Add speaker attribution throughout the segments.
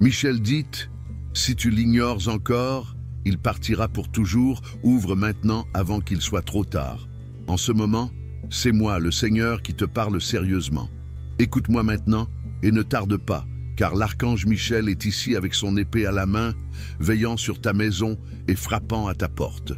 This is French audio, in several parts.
Speaker 1: Michel dit, si tu l'ignores encore, il partira pour toujours, ouvre maintenant avant qu'il soit trop tard. En ce moment, c'est moi, le Seigneur, qui te parle sérieusement. Écoute-moi maintenant et ne tarde pas, car l'archange Michel est ici avec son épée à la main, veillant sur ta maison et frappant à ta porte.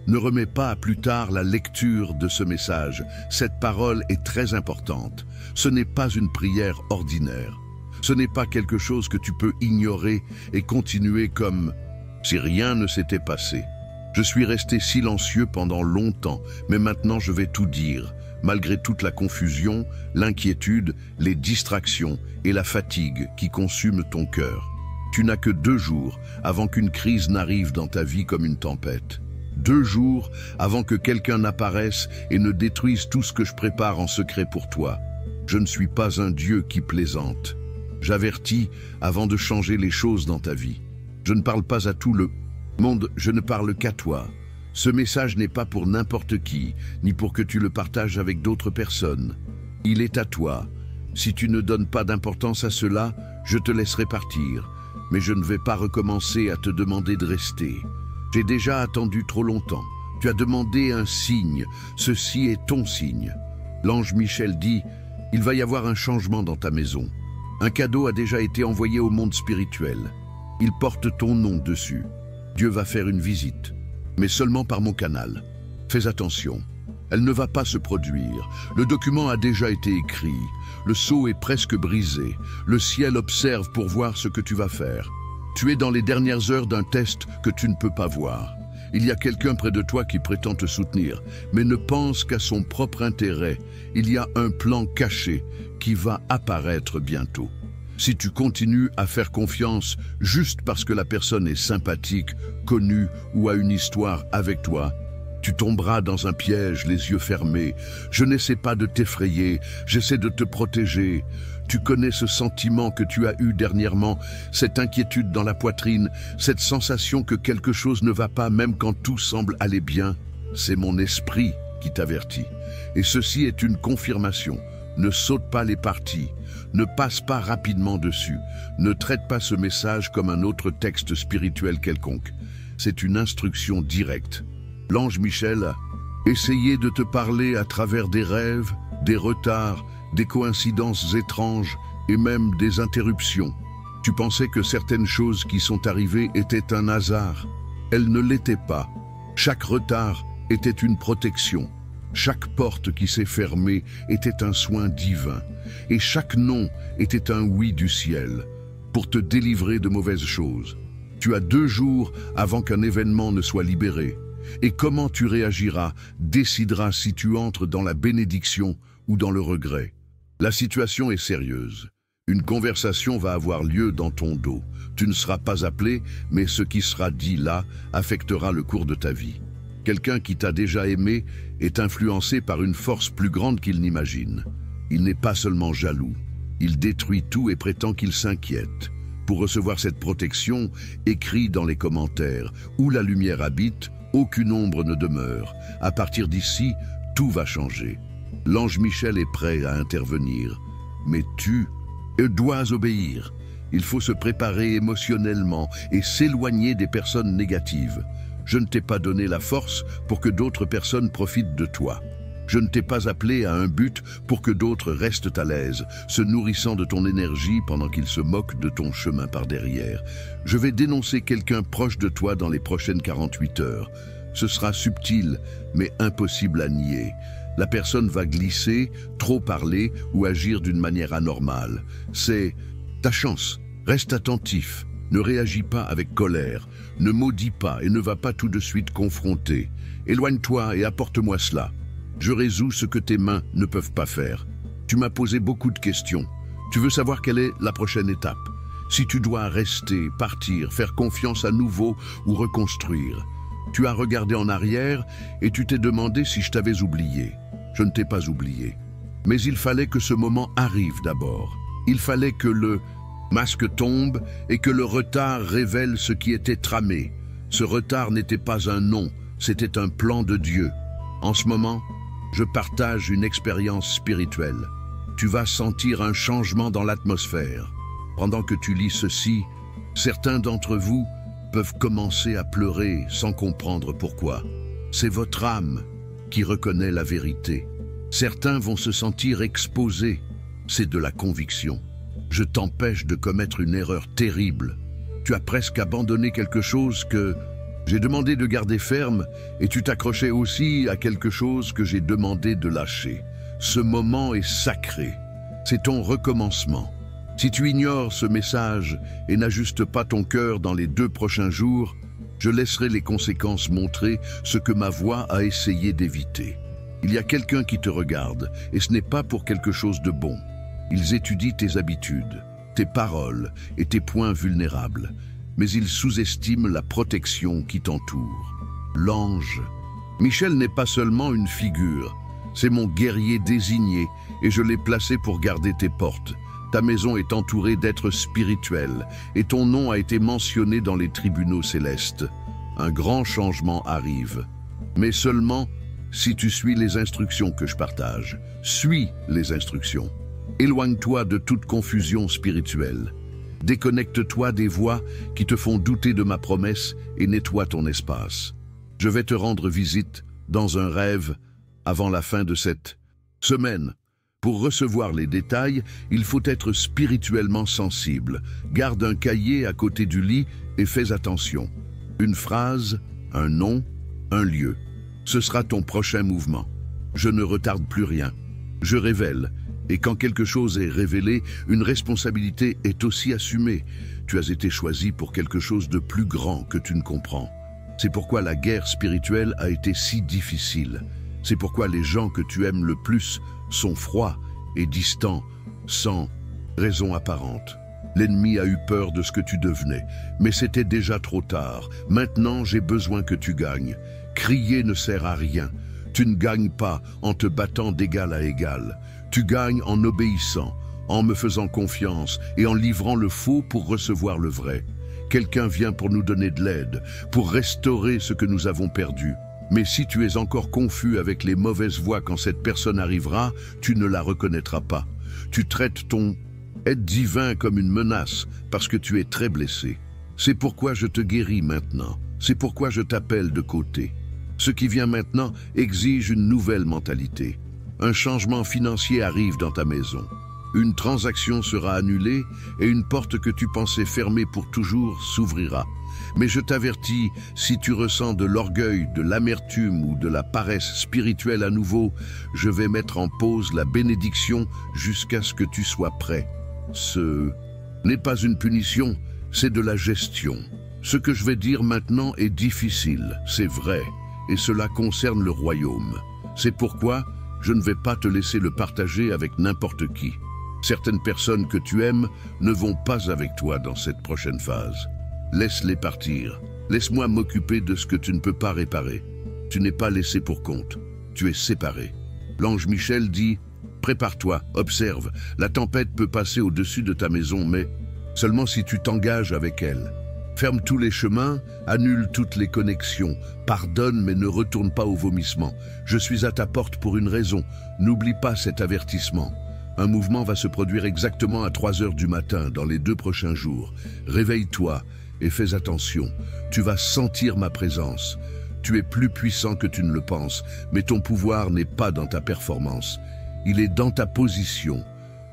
Speaker 1: Ne remets pas à plus tard la lecture de ce message. Cette parole est très importante. Ce n'est pas une prière ordinaire. Ce n'est pas quelque chose que tu peux ignorer et continuer comme si rien ne s'était passé. Je suis resté silencieux pendant longtemps, mais maintenant je vais tout dire, malgré toute la confusion, l'inquiétude, les distractions et la fatigue qui consument ton cœur. Tu n'as que 2 jours avant qu'une crise n'arrive dans ta vie comme une tempête. 2 jours avant que quelqu'un n'apparaisse et ne détruise tout ce que je prépare en secret pour toi. Je ne suis pas un Dieu qui plaisante. J'avertis avant de changer les choses dans ta vie. Je ne parle pas à tout le monde, je ne parle qu'à toi. Ce message n'est pas pour n'importe qui, ni pour que tu le partages avec d'autres personnes. Il est à toi. Si tu ne donnes pas d'importance à cela, je te laisserai partir. Mais je ne vais pas recommencer à te demander de rester. J'ai déjà attendu trop longtemps. Tu as demandé un signe. Ceci est ton signe. L'ange Michel dit, il va y avoir un changement dans ta maison. Un cadeau a déjà été envoyé au monde spirituel. Il porte ton nom dessus. Dieu va faire une visite, mais seulement par mon canal. Fais attention, elle ne va pas se produire. Le document a déjà été écrit. Le sceau est presque brisé. Le ciel observe pour voir ce que tu vas faire. Tu es dans les dernières heures d'un test que tu ne peux pas voir. Il y a quelqu'un près de toi qui prétend te soutenir, mais ne pense qu'à son propre intérêt. Il y a un plan caché qui va apparaître bientôt. Si tu continues à faire confiance juste parce que la personne est sympathique, connue ou a une histoire avec toi, tu tomberas dans un piège les yeux fermés. Je n'essaie pas de t'effrayer, j'essaie de te protéger. Tu connais ce sentiment que tu as eu dernièrement, cette inquiétude dans la poitrine, cette sensation que quelque chose ne va pas même quand tout semble aller bien. C'est mon esprit qui t'avertit. Et ceci est une confirmation. Ne saute pas les parties, ne passe pas rapidement dessus, ne traite pas ce message comme un autre texte spirituel quelconque. C'est une instruction directe. L'ange Michel a essayé de te parler à travers des rêves, des retards, des coïncidences étranges et même des interruptions. Tu pensais que certaines choses qui sont arrivées étaient un hasard. Elles ne l'étaient pas. Chaque retard était une protection. Chaque porte qui s'est fermée était un soin divin. Et chaque non était un oui du ciel pour te délivrer de mauvaises choses. Tu as 2 jours avant qu'un événement ne soit libéré. Et comment tu réagiras décidera si tu entres dans la bénédiction ou dans le regret. La situation est sérieuse. Une conversation va avoir lieu dans ton dos. Tu ne seras pas appelé, mais ce qui sera dit là affectera le cours de ta vie. Quelqu'un qui t'a déjà aimé est influencé par une force plus grande qu'il n'imagine. Il n'est pas seulement jaloux. Il détruit tout et prétend qu'il s'inquiète. Pour recevoir cette protection, écris dans les commentaires « Où la lumière habite, aucune ombre ne demeure. À partir d'ici, tout va changer. » L'ange Michel est prêt à intervenir. Mais tu dois obéir. Il faut se préparer émotionnellement et s'éloigner des personnes négatives. Je ne t'ai pas donné la force pour que d'autres personnes profitent de toi. Je ne t'ai pas appelé à un but pour que d'autres restent à l'aise, se nourrissant de ton énergie pendant qu'ils se moquent de ton chemin par derrière. Je vais dénoncer quelqu'un proche de toi dans les prochaines 48 heures. Ce sera subtil, mais impossible à nier. La personne va glisser, trop parler ou agir d'une manière anormale. C'est ta chance. Reste attentif. Ne réagis pas avec colère. Ne maudis pas et ne va pas tout de suite confronter. Éloigne-toi et apporte-moi cela. Je résous ce que tes mains ne peuvent pas faire. Tu m'as posé beaucoup de questions. Tu veux savoir quelle est la prochaine étape. Si tu dois rester, partir, faire confiance à nouveau ou reconstruire. Tu as regardé en arrière et tu t'es demandé si je t'avais oublié. Je ne t'ai pas oublié. Mais il fallait que ce moment arrive d'abord. Il fallait que le masque tombe et que le retard révèle ce qui était tramé. Ce retard n'était pas un nom, c'était un plan de Dieu. En ce moment, je partage une expérience spirituelle. Tu vas sentir un changement dans l'atmosphère. Pendant que tu lis ceci, Certains d'entre vous peuvent commencer à pleurer sans comprendre pourquoi. C'est votre âme qui reconnaît la vérité. Certains vont se sentir exposés. C'est de la conviction. Je t'empêche de commettre une erreur terrible. Tu as presque abandonné quelque chose que j'ai demandé de garder ferme et tu t'accrochais aussi à quelque chose que j'ai demandé de lâcher. Ce moment est sacré. C'est ton recommencement. Si tu ignores ce message et n'ajustes pas ton cœur dans les 2 prochains jours, je laisserai les conséquences montrer ce que ma voix a essayé d'éviter. Il y a quelqu'un qui te regarde et ce n'est pas pour quelque chose de bon. Ils étudient tes habitudes, tes paroles et tes points vulnérables, mais ils sous-estiment la protection qui t'entoure. L'ange. Michel n'est pas seulement une figure, c'est mon guerrier désigné et je l'ai placé pour garder tes portes. Ta maison est entourée d'êtres spirituels et ton nom a été mentionné dans les tribunaux célestes. Un grand changement arrive, mais seulement si tu suis les instructions que je partage. Suis les instructions. Éloigne-toi de toute confusion spirituelle. Déconnecte-toi des voix qui te font douter de ma promesse et nettoie ton espace. Je vais te rendre visite dans un rêve avant la fin de cette semaine. Pour recevoir les détails, il faut être spirituellement sensible. Garde un cahier à côté du lit et fais attention. Une phrase, un nom, un lieu. Ce sera ton prochain mouvement. Je ne retarde plus rien. Je révèle. Et quand quelque chose est révélé, une responsabilité est aussi assumée. Tu as été choisi pour quelque chose de plus grand que tu ne comprends. C'est pourquoi la guerre spirituelle a été si difficile. C'est pourquoi les gens que tu aimes le plus sont froids et distants, sans raison apparente. L'ennemi a eu peur de ce que tu devenais, mais c'était déjà trop tard. Maintenant, j'ai besoin que tu gagnes. Crier ne sert à rien. Tu ne gagnes pas en te battant d'égal à égal. Tu gagnes en obéissant, en me faisant confiance et en livrant le faux pour recevoir le vrai. Quelqu'un vient pour nous donner de l'aide, pour restaurer ce que nous avons perdu. Mais si tu es encore confus avec les mauvaises voix quand cette personne arrivera, tu ne la reconnaîtras pas. Tu traites ton aide divin comme une menace parce que tu es très blessé. C'est pourquoi je te guéris maintenant. C'est pourquoi je t'appelle de côté. Ce qui vient maintenant exige une nouvelle mentalité. Un changement financier arrive dans ta maison. Une transaction sera annulée et une porte que tu pensais fermée pour toujours s'ouvrira. Mais je t'avertis, si tu ressens de l'orgueil, de l'amertume ou de la paresse spirituelle à nouveau, je vais mettre en pause la bénédiction jusqu'à ce que tu sois prêt. Ce n'est pas une punition, c'est de la gestion. Ce que je vais dire maintenant est difficile, c'est vrai, et cela concerne le royaume. C'est pourquoi je ne vais pas te laisser le partager avec n'importe qui. Certaines personnes que tu aimes ne vont pas avec toi dans cette prochaine phase. Laisse-les partir. Laisse-moi m'occuper de ce que tu ne peux pas réparer. Tu n'es pas laissé pour compte. Tu es séparé. L'ange Michel dit « Prépare-toi, observe. La tempête peut passer au-dessus de ta maison, mais seulement si tu t'engages avec elle. Ferme tous les chemins, annule toutes les connexions. Pardonne, mais ne retourne pas au vomissement. Je suis à ta porte pour une raison. N'oublie pas cet avertissement. Un mouvement va se produire exactement à 3 heures du matin dans les 2 prochains jours. Réveille-toi et fais attention. Tu vas sentir ma présence. Tu es plus puissant que tu ne le penses, mais ton pouvoir n'est pas dans ta performance. Il est dans ta position.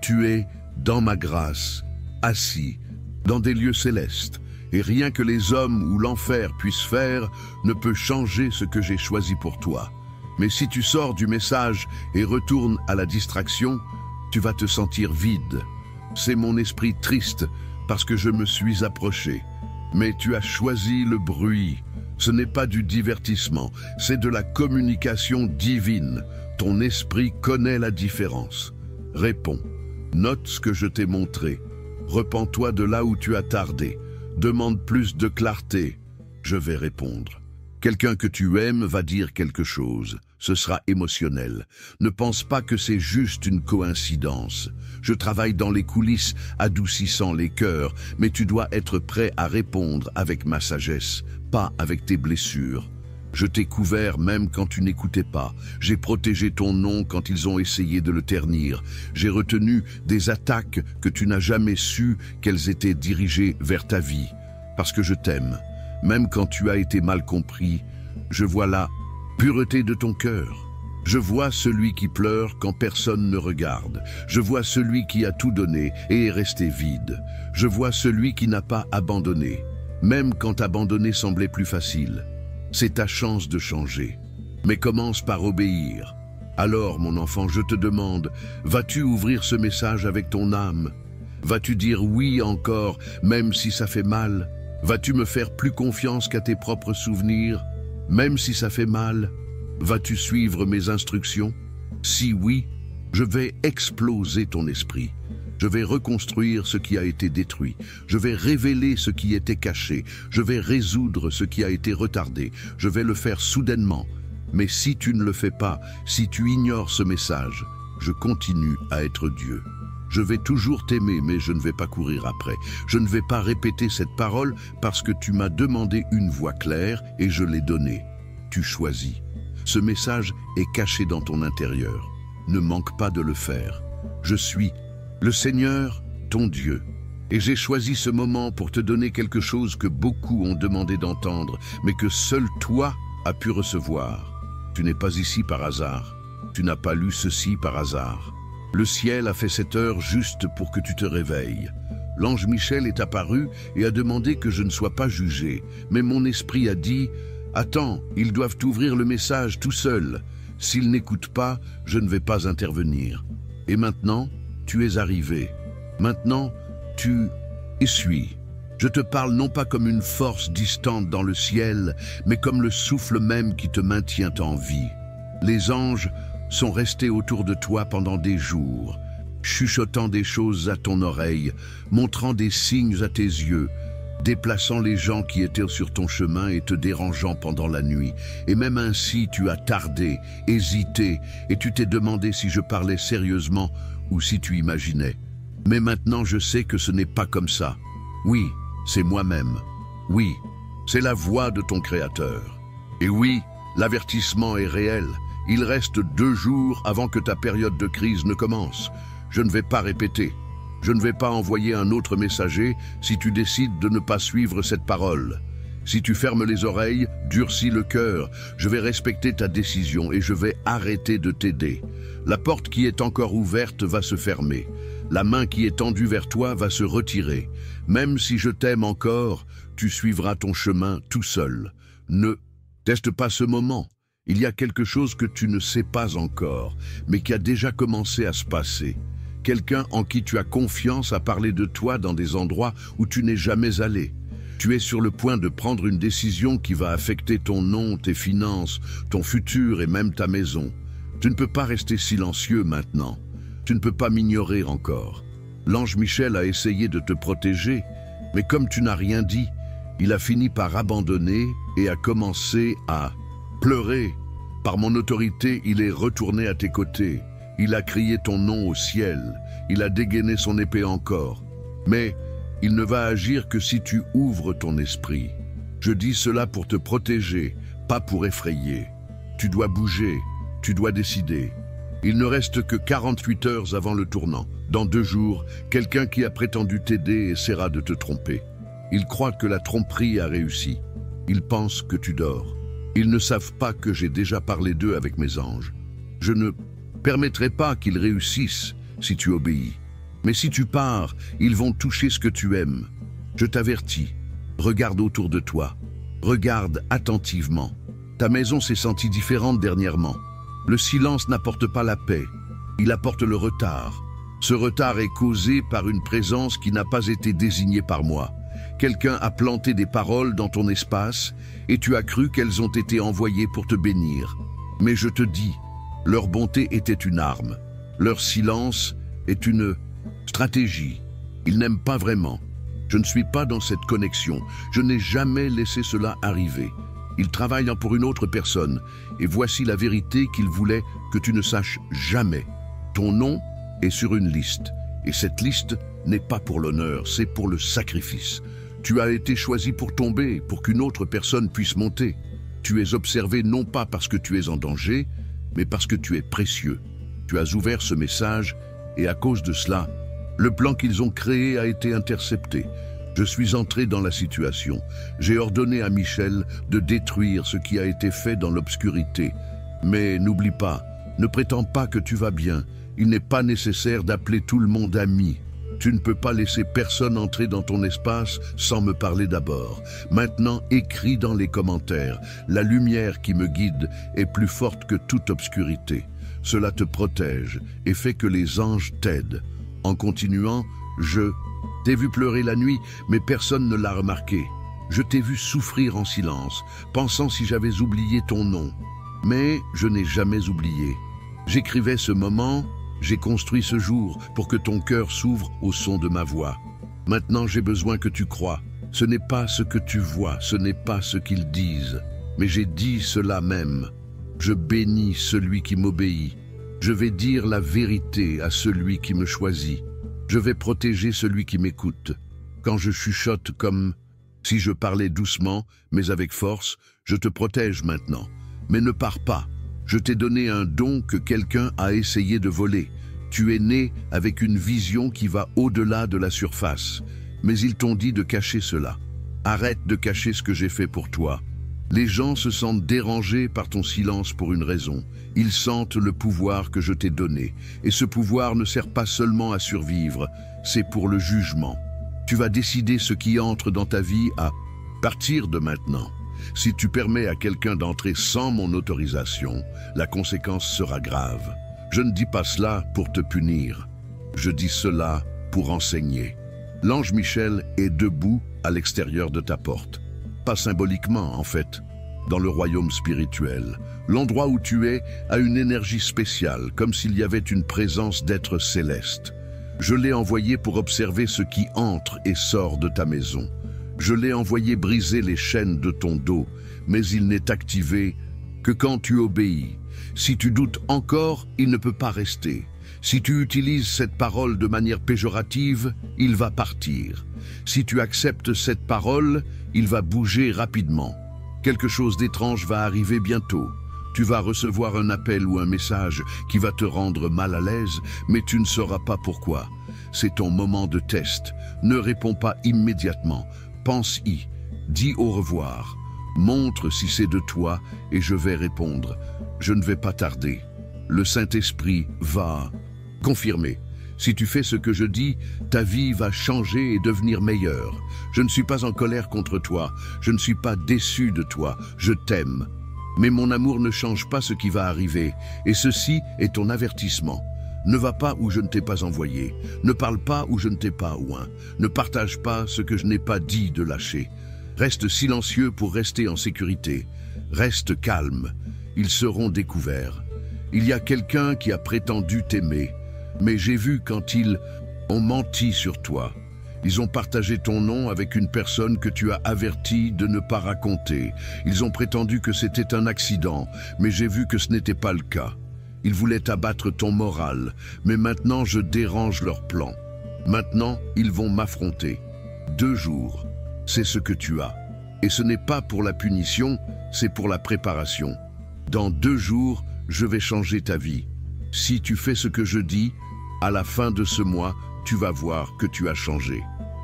Speaker 1: Tu es dans ma grâce, assis, dans des lieux célestes. Et rien que les hommes ou l'enfer puissent faire ne peut changer ce que j'ai choisi pour toi. Mais si tu sors du message et retournes à la distraction, tu vas te sentir vide. C'est mon esprit triste parce que je me suis approché. Mais tu as choisi le bruit. Ce n'est pas du divertissement, c'est de la communication divine. Ton esprit connaît la différence. Réponds. Note ce que je t'ai montré. Repens-toi de là où tu as tardé. Demande plus de clarté. Je vais répondre. Quelqu'un que tu aimes va dire quelque chose. Ce sera émotionnel. Ne pense pas que c'est juste une coïncidence. Je travaille dans les coulisses, adoucissant les cœurs, mais tu dois être prêt à répondre avec ma sagesse, pas avec tes blessures. Je t'ai couvert même quand tu n'écoutais pas. J'ai protégé ton nom quand ils ont essayé de le ternir. J'ai retenu des attaques que tu n'as jamais su qu'elles étaient dirigées vers ta vie. Parce que je t'aime. Même quand tu as été mal compris, je vois la pureté de ton cœur. Je vois celui qui pleure quand personne ne regarde. Je vois celui qui a tout donné et est resté vide. Je vois celui qui n'a pas abandonné, même quand abandonner semblait plus facile. C'est ta chance de changer. Mais commence par obéir. Alors, mon enfant, je te demande, vas-tu ouvrir ce message avec ton âme? Vas-tu dire oui encore, même si ça fait mal? Vas-tu me faire plus confiance qu'à tes propres souvenirs, même si ça fait mal? Vas-tu suivre mes instructions? Si oui, je vais exploser ton esprit. Je vais reconstruire ce qui a été détruit. Je vais révéler ce qui était caché. Je vais résoudre ce qui a été retardé. Je vais le faire soudainement. Mais si tu ne le fais pas, si tu ignores ce message, je continue à être Dieu. Je vais toujours t'aimer, mais je ne vais pas courir après. Je ne vais pas répéter cette parole parce que tu m'as demandé une voix claire et je l'ai donnée. Tu choisis. Ce message est caché dans ton intérieur. Ne manque pas de le faire. Je suis le Seigneur, ton Dieu. Et j'ai choisi ce moment pour te donner quelque chose que beaucoup ont demandé d'entendre, mais que seul toi as pu recevoir. Tu n'es pas ici par hasard. Tu n'as pas lu ceci par hasard. Le ciel a fait cette heure juste pour que tu te réveilles. L'ange Michel est apparu et a demandé que je ne sois pas jugé, mais mon esprit a dit « Attends, ils doivent ouvrir le message tout seuls. S'ils n'écoutent pas, je ne vais pas intervenir. » Et maintenant, tu es arrivé. Maintenant, tu essuies. Je te parle non pas comme une force distante dans le ciel, mais comme le souffle même qui te maintient en vie. Les anges sont restés autour de toi pendant des jours, chuchotant des choses à ton oreille, montrant des signes à tes yeux, déplaçant les gens qui étaient sur ton chemin et te dérangeant pendant la nuit. Et même ainsi, tu as tardé, hésité, et tu t'es demandé si je parlais sérieusement ou si tu imaginais. Mais maintenant, je sais que ce n'est pas comme ça. Oui, c'est moi-même. Oui, c'est la voix de ton Créateur. Et oui, l'avertissement est réel. Il reste 2 jours avant que ta période de crise ne commence. Je ne vais pas répéter. Je ne vais pas envoyer un autre messager si tu décides de ne pas suivre cette parole. Si tu fermes les oreilles, durcis le cœur, je vais respecter ta décision et je vais arrêter de t'aider. La porte qui est encore ouverte va se fermer. La main qui est tendue vers toi va se retirer. Même si je t'aime encore, tu suivras ton chemin tout seul. Ne teste pas ce moment. Il y a quelque chose que tu ne sais pas encore, mais qui a déjà commencé à se passer. Quelqu'un en qui tu as confiance a parlé de toi dans des endroits où tu n'es jamais allé. Tu es sur le point de prendre une décision qui va affecter ton nom, tes finances, ton futur et même ta maison. Tu ne peux pas rester silencieux maintenant. Tu ne peux pas m'ignorer encore. L'ange Michel a essayé de te protéger, mais comme tu n'as rien dit, il a fini par abandonner et a commencé à pleurer. Par mon autorité, il est retourné à tes côtés. Il a crié ton nom au ciel. Il a dégainé son épée encore. Mais il ne va agir que si tu ouvres ton esprit. Je dis cela pour te protéger, pas pour effrayer. Tu dois bouger, tu dois décider. Il ne reste que 48 heures avant le tournant. Dans 2 jours, quelqu'un qui a prétendu t'aider essaiera de te tromper. Ils croient que la tromperie a réussi. Ils pensent que tu dors. Ils ne savent pas que j'ai déjà parlé d'eux avec mes anges. Je ne permettrai pas qu'ils réussissent si tu obéis. Mais si tu pars, ils vont toucher ce que tu aimes. Je t'avertis, regarde autour de toi. Regarde attentivement. Ta maison s'est sentie différente dernièrement. Le silence n'apporte pas la paix, il apporte le retard. Ce retard est causé par une présence qui n'a pas été désignée par moi. Quelqu'un a planté des paroles dans ton espace et tu as cru qu'elles ont été envoyées pour te bénir. Mais je te dis, leur bonté était une arme. Leur silence est une stratégie. Ils n'aiment pas vraiment. Je ne suis pas dans cette connexion. Je n'ai jamais laissé cela arriver. Ils travaillent pour une autre personne. Et voici la vérité qu'ils voulaient que tu ne saches jamais. Ton nom est sur une liste. Et cette liste n'est pas pour l'honneur, c'est pour le sacrifice. Tu as été choisi pour tomber, pour qu'une autre personne puisse monter. Tu es observé non pas parce que tu es en danger, mais parce que tu es précieux. Tu as ouvert ce message et à cause de cela, le plan qu'ils ont créé a été intercepté. Je suis entré dans la situation. J'ai ordonné à Michel de détruire ce qui a été fait dans l'obscurité. Mais n'oublie pas, ne prétends pas que tu vas bien. Il n'est pas nécessaire d'appeler tout le monde ami. Tu ne peux pas laisser personne entrer dans ton espace sans me parler d'abord. Maintenant, écris dans les commentaires. La lumière qui me guide est plus forte que toute obscurité. Cela te protège et fait que les anges t'aident. En continuant, je t'ai vu pleurer la nuit, mais personne ne l'a remarqué. Je t'ai vu souffrir en silence, pensant si j'avais oublié ton nom. Mais je n'ai jamais oublié. J'écrivais ce moment, j'ai construit ce jour pour que ton cœur s'ouvre au son de ma voix. Maintenant j'ai besoin que tu crois. Ce n'est pas ce que tu vois, ce n'est pas ce qu'ils disent. Mais j'ai dit cela même. Je bénis celui qui m'obéit. Je vais dire la vérité à celui qui me choisit. Je vais protéger celui qui m'écoute. Quand je chuchote comme si je parlais doucement, mais avec force, je te protège maintenant. Mais ne pars pas. Je t'ai donné un don que quelqu'un a essayé de voler. Tu es né avec une vision qui va au-delà de la surface. Mais ils t'ont dit de cacher cela. Arrête de cacher ce que j'ai fait pour toi. Les gens se sentent dérangés par ton silence pour une raison. Ils sentent le pouvoir que je t'ai donné. Et ce pouvoir ne sert pas seulement à survivre, c'est pour le jugement. Tu vas décider ce qui entre dans ta vie à partir de maintenant. Si tu permets à quelqu'un d'entrer sans mon autorisation, la conséquence sera grave. Je ne dis pas cela pour te punir. Je dis cela pour enseigner. L'ange Michel est debout à l'extérieur de ta porte. Pas symboliquement, en fait. Dans le royaume spirituel, l'endroit où tu es a une énergie spéciale, comme s'il y avait une présence d'êtres célestes. Je l'ai envoyé pour observer ce qui entre et sort de ta maison. Je l'ai envoyé briser les chaînes de ton dos, mais il n'est activé que quand tu obéis. Si tu doutes encore, il ne peut pas rester. Si tu utilises cette parole de manière péjorative, il va partir. Si tu acceptes cette parole, il va bouger rapidement. Quelque chose d'étrange va arriver bientôt. Tu vas recevoir un appel ou un message qui va te rendre mal à l'aise, mais tu ne sauras pas pourquoi. C'est ton moment de test. Ne réponds pas immédiatement. Pense-y. Dis au revoir. Montre si c'est de toi et je vais répondre. Je ne vais pas tarder. Le Saint-Esprit va confirmer. Si tu fais ce que je dis, ta vie va changer et devenir meilleure. Je ne suis pas en colère contre toi. Je ne suis pas déçu de toi. Je t'aime. Mais mon amour ne change pas ce qui va arriver. Et ceci est ton avertissement. Ne va pas où je ne t'ai pas envoyé. Ne parle pas où je ne t'ai pas oint. Ne partage pas ce que je n'ai pas dit de lâcher. Reste silencieux pour rester en sécurité. Reste calme. Ils seront découverts. Il y a quelqu'un qui a prétendu t'aimer. Mais j'ai vu quand ils ont menti sur toi. Ils ont partagé ton nom avec une personne que tu as averti de ne pas raconter. Ils ont prétendu que c'était un accident, mais j'ai vu que ce n'était pas le cas. Ils voulaient abattre ton moral, mais maintenant je dérange leur plan. Maintenant, ils vont m'affronter. 2 jours, c'est ce que tu as. Et ce n'est pas pour la punition, c'est pour la préparation. Dans 2 jours, je vais changer ta vie. Si tu fais ce que je dis, à la fin de ce mois, tu vas voir que tu as changé.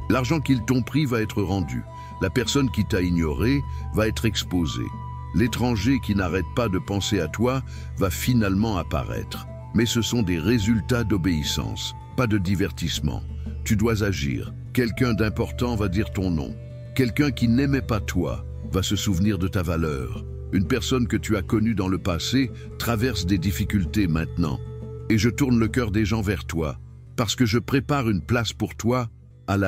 Speaker 1: L'argent qu'ils t'ont pris va être rendu. La personne qui t'a ignoré va être exposée. L'étranger qui n'arrête pas de penser à toi va finalement apparaître. Mais ce sont des résultats d'obéissance, pas de divertissement. Tu dois agir. Quelqu'un d'important va dire ton nom. Quelqu'un qui n'aimait pas toi va se souvenir de ta valeur. Une personne que tu as connue dans le passé traverse des difficultés maintenant. Et je tourne le cœur des gens vers toi, parce que je prépare une place pour toi à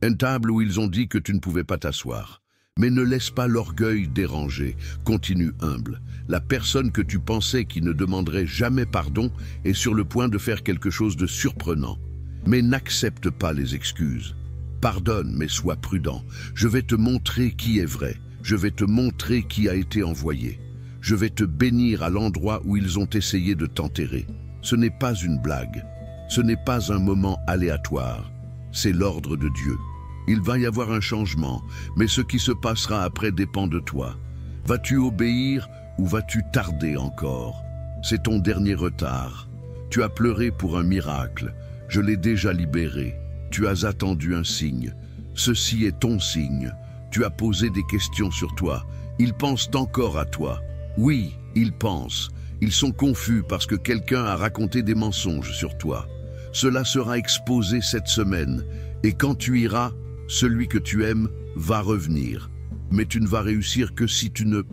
Speaker 1: une table où ils ont dit que tu ne pouvais pas t'asseoir. Mais ne laisse pas l'orgueil déranger, continue humble. La personne que tu pensais qui ne demanderait jamais pardon est sur le point de faire quelque chose de surprenant. Mais n'accepte pas les excuses. Pardonne, mais sois prudent. Je vais te montrer qui est vrai. Je vais te montrer qui a été envoyé. Je vais te bénir à l'endroit où ils ont essayé de t'enterrer. Ce n'est pas une blague. Ce n'est pas un moment aléatoire. C'est l'ordre de Dieu. Il va y avoir un changement, mais ce qui se passera après dépend de toi. Vas-tu obéir ou vas-tu tarder encore? C'est ton dernier retard. Tu as pleuré pour un miracle. Je l'ai déjà libéré. Tu as attendu un signe. Ceci est ton signe. Tu as posé des questions sur toi. Ils pensent encore à toi. Oui, ils pensent. Ils sont confus parce que quelqu'un a raconté des mensonges sur toi. Cela sera exposé cette semaine. Et quand tu iras, celui que tu aimes va revenir. Mais tu ne vas réussir que si tu ne...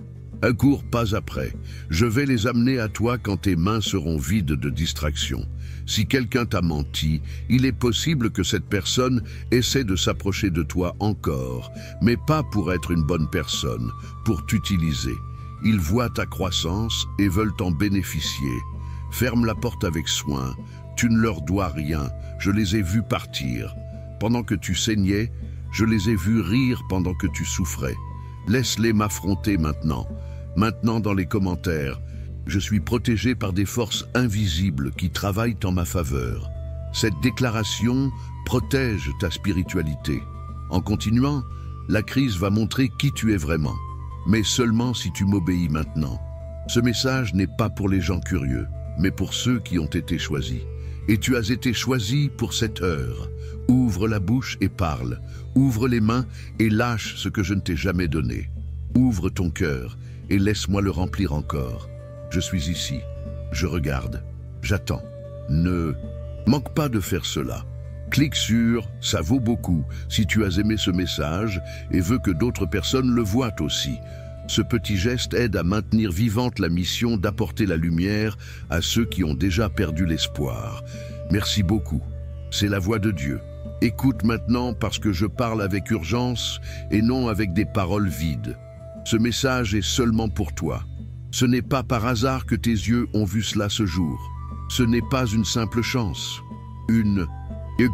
Speaker 1: Accours pas après. Je vais les amener à toi quand tes mains seront vides de distraction. Si quelqu'un t'a menti, il est possible que cette personne essaie de s'approcher de toi encore, mais pas pour être une bonne personne, pour t'utiliser. Ils voient ta croissance et veulent en bénéficier. Ferme la porte avec soin. Tu ne leur dois rien. Je les ai vus partir. Pendant que tu saignais, je les ai vus rire pendant que tu souffrais. Laisse-les m'affronter maintenant. Maintenant dans les commentaires, je suis protégé par des forces invisibles qui travaillent en ma faveur. Cette déclaration protège ta spiritualité. En continuant, la crise va montrer qui tu es vraiment, mais seulement si tu m'obéis maintenant. Ce message n'est pas pour les gens curieux, mais pour ceux qui ont été choisis. Et tu as été choisi pour cette heure. Ouvre la bouche et parle. Ouvre les mains et lâche ce que je ne t'ai jamais donné. Ouvre ton cœur et laisse-moi le remplir encore. Je suis ici, je regarde, j'attends. Ne manque pas de faire cela. Clique sur « Ça vaut beaucoup » si tu as aimé ce message et veux que d'autres personnes le voient aussi. Ce petit geste aide à maintenir vivante la mission d'apporter la lumière à ceux qui ont déjà perdu l'espoir. Merci beaucoup. C'est la voix de Dieu. Écoute maintenant parce que je parle avec urgence et non avec des paroles vides. Ce message est seulement pour toi. Ce n'est pas par hasard que tes yeux ont vu cela ce jour. Ce n'est pas une simple chance, une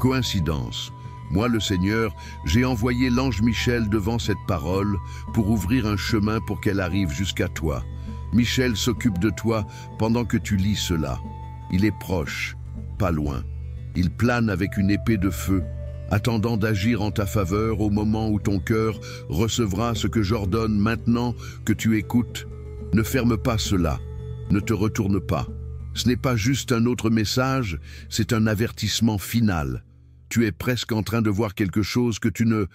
Speaker 1: coïncidence. Moi, le Seigneur, j'ai envoyé l'ange Michel devant cette parole pour ouvrir un chemin pour qu'elle arrive jusqu'à toi. Michel s'occupe de toi pendant que tu lis cela. Il est proche, pas loin. Il plane avec une épée de feu, attendant d'agir en ta faveur au moment où ton cœur recevra ce que j'ordonne maintenant que tu écoutes. Ne ferme pas cela, ne te retourne pas. Ce n'est pas juste un autre message, c'est un avertissement final. Tu es presque en train de voir quelque chose que tu ne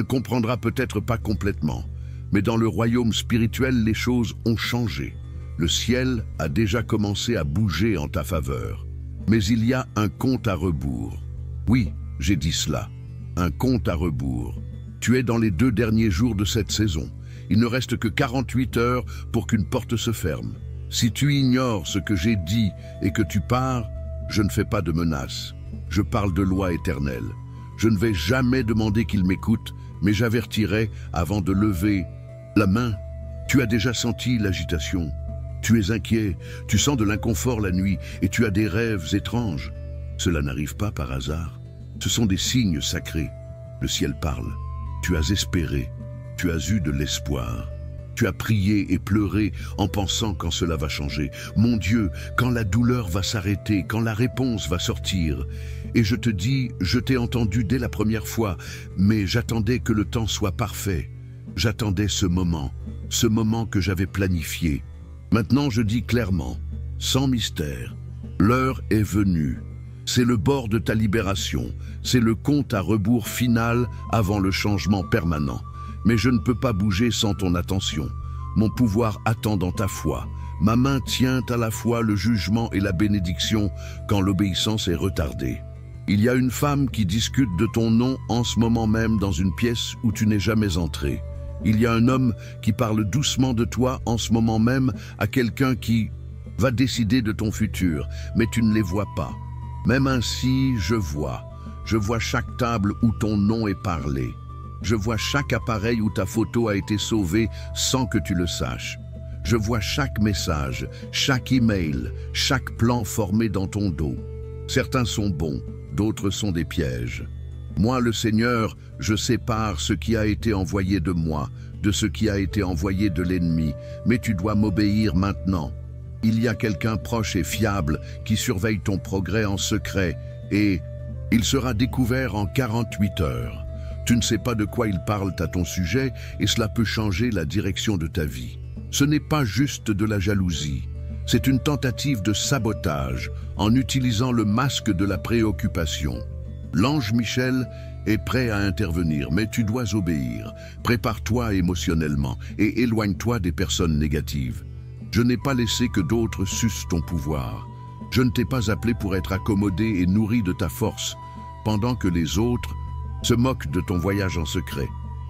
Speaker 1: comprendras peut-être pas complètement. Mais dans le royaume spirituel, les choses ont changé. Le ciel a déjà commencé à bouger en ta faveur. Mais il y a un compte à rebours. Oui, j'ai dit cela. Un compte à rebours. Tu es dans les 2 derniers jours de cette saison. Il ne reste que 48 heures pour qu'une porte se ferme. Si tu ignores ce que j'ai dit et que tu pars, je ne fais pas de menaces. Je parle de loi éternelle. Je ne vais jamais demander qu'il m'écoute, mais j'avertirai avant de lever la main. Tu as déjà senti l'agitation. Tu es inquiet, tu sens de l'inconfort la nuit et tu as des rêves étranges. Cela n'arrive pas par hasard. Ce sont des signes sacrés. Le ciel parle. Tu as espéré. Tu as eu de l'espoir. Tu as prié et pleuré en pensant quand cela va changer. Mon Dieu, quand la douleur va s'arrêter, quand la réponse va sortir. Et je te dis, je t'ai entendu dès la première fois, mais j'attendais que le temps soit parfait. J'attendais ce moment que j'avais planifié. Maintenant je dis clairement, sans mystère, l'heure est venue. C'est le bord de ta libération, c'est le compte à rebours final avant le changement permanent. Mais je ne peux pas bouger sans ton attention. Mon pouvoir attend dans ta foi. Ma main tient à la fois le jugement et la bénédiction quand l'obéissance est retardée. Il y a une femme qui discute de ton nom en ce moment même dans une pièce où tu n'es jamais entré. Il y a un homme qui parle doucement de toi en ce moment même à quelqu'un qui va décider de ton futur, mais tu ne les vois pas. Même ainsi, je vois chaque table où ton nom est parlé. Je vois chaque appareil où ta photo a été sauvée sans que tu le saches. Je vois chaque message, chaque email, chaque plan formé dans ton dos. Certains sont bons, d'autres sont des pièges. Moi, le Seigneur, je sépare ce qui a été envoyé de moi, de ce qui a été envoyé de l'ennemi, mais tu dois m'obéir maintenant. Il y a quelqu'un proche et fiable qui surveille ton progrès en secret et il sera découvert en 48 heures. Tu ne sais pas de quoi ils parlent à ton sujet et cela peut changer la direction de ta vie. Ce n'est pas juste de la jalousie. C'est une tentative de sabotage en utilisant le masque de la préoccupation. L'ange Michel est prêt à intervenir, mais tu dois obéir. Prépare-toi émotionnellement et éloigne-toi des personnes négatives. Je n'ai pas laissé que d'autres sucent ton pouvoir. Je ne t'ai pas appelé pour être accommodé et nourri de ta force, pendant que les autres se moquent de ton voyage en secret.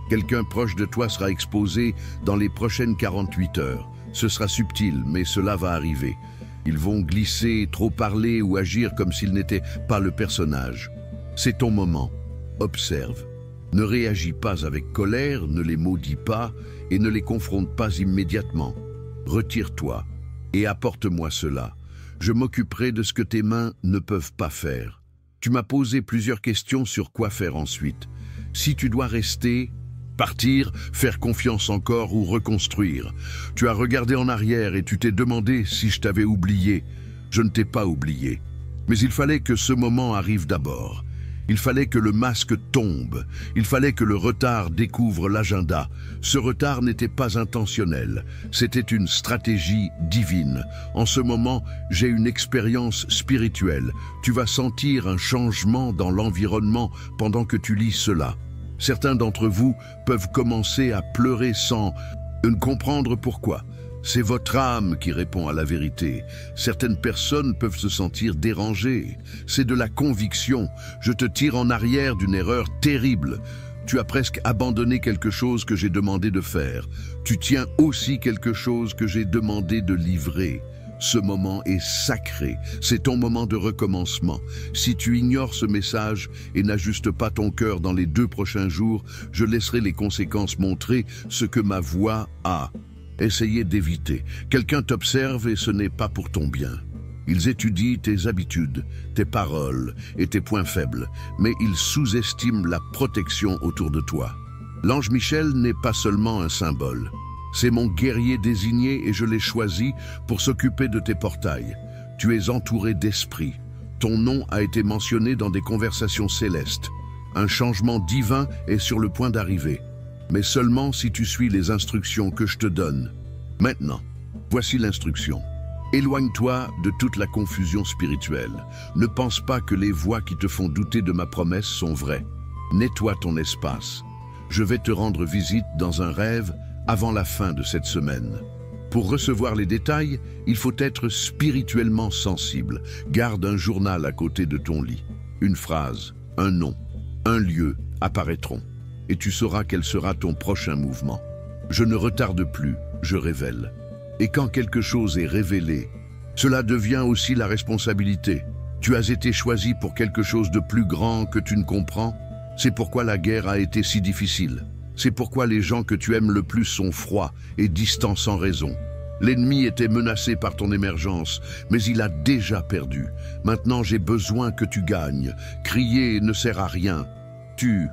Speaker 1: Quelqu'un proche de toi sera exposé dans les prochaines 48 heures. Ce sera subtil, mais cela va arriver. Ils vont glisser, trop parler ou agir comme s'ils n'étaient pas le personnage. C'est ton moment. Observe. Ne réagis pas avec colère, ne les maudis pas et ne les confronte pas immédiatement. Retire-toi et apporte-moi cela. Je m'occuperai de ce que tes mains ne peuvent pas faire. Tu m'as posé plusieurs questions sur quoi faire ensuite. Si tu dois rester, partir, faire confiance encore ou reconstruire. Tu as regardé en arrière et tu t'es demandé si je t'avais oublié. Je ne t'ai pas oublié. Mais il fallait que ce moment arrive d'abord. Il fallait que le masque tombe. Il fallait que le retard découvre l'agenda. Ce retard n'était pas intentionnel. C'était une stratégie divine. En ce moment, j'ai une expérience spirituelle. Tu vas sentir un changement dans l'environnement pendant que tu lis cela. Certains d'entre vous peuvent commencer à pleurer sans comprendre pourquoi. C'est votre âme qui répond à la vérité. Certaines personnes peuvent se sentir dérangées. C'est de la conviction. Je te tire en arrière d'une erreur terrible. Tu as presque abandonné quelque chose que j'ai demandé de faire. Tu tiens aussi quelque chose que j'ai demandé de livrer. Ce moment est sacré. C'est ton moment de recommencement. Si tu ignores ce message et n'ajustes pas ton cœur dans les 2 prochains jours, je laisserai les conséquences montrer ce que ma voix a. Essayez d'éviter. Quelqu'un t'observe et ce n'est pas pour ton bien. Ils étudient tes habitudes, tes paroles et tes points faibles, mais ils sous-estiment la protection autour de toi. L'ange Michel n'est pas seulement un symbole. C'est mon guerrier désigné et je l'ai choisi pour s'occuper de tes portails. Tu es entouré d'esprits. Ton nom a été mentionné dans des conversations célestes. Un changement divin est sur le point d'arriver. Mais seulement si tu suis les instructions que je te donne. Maintenant, voici l'instruction. Éloigne-toi de toute la confusion spirituelle. Ne pense pas que les voix qui te font douter de ma promesse sont vraies. Nettoie ton espace. Je vais te rendre visite dans un rêve avant la fin de cette semaine. Pour recevoir les détails, il faut être spirituellement sensible. Garde un journal à côté de ton lit. Une phrase, un nom, un lieu apparaîtront. Et tu sauras quel sera ton prochain mouvement. Je ne retarde plus, je révèle. Et quand quelque chose est révélé, cela devient aussi la responsabilité. Tu as été choisi pour quelque chose de plus grand que tu ne comprends. C'est pourquoi la guerre a été si difficile. C'est pourquoi les gens que tu aimes le plus sont froids et distants sans raison. L'ennemi était menacé par ton émergence, mais il a déjà perdu. Maintenant, j'ai besoin que tu gagnes. Crier ne sert à rien. Tu